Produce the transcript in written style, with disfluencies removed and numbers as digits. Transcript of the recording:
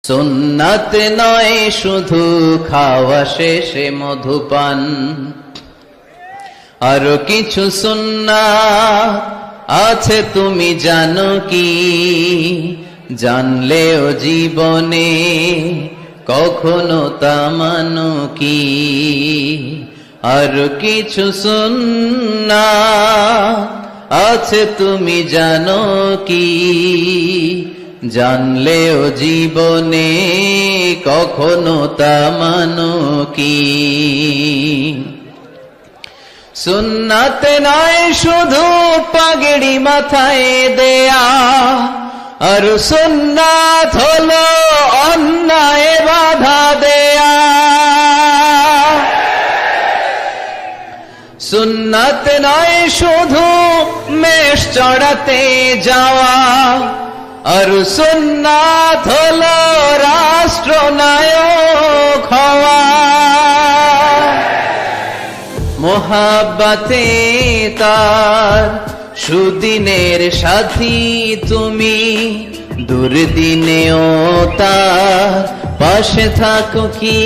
সুন্নাত নয় শুধু খাওয়া শেষে মধুপান, আরো কিছু সুন্নাত আছে তুমি জানো কি? জানলেও জীবনে কখনো তা মানো কি? আরো কিছু সুন্নাত আছে তুমি জানো কি? জানলেও জীবনে কখনো তা মানো কি? সুন্নাত নয় শুধু পাগড়ি মাথায় দেয়া, আর সুন্নাত হলো অন্যায় বাধা দেয়া। সুন্নাত নয় শুধু মেষ চড়াতে যাওয়া, আর সুন্নাত হলো রাষ্ট্রনায়ক হওয়া। মোহাব্বতে তার সুদিনের সাথী তুমি, দুর্দিনেও তার পাশে থাকো কি?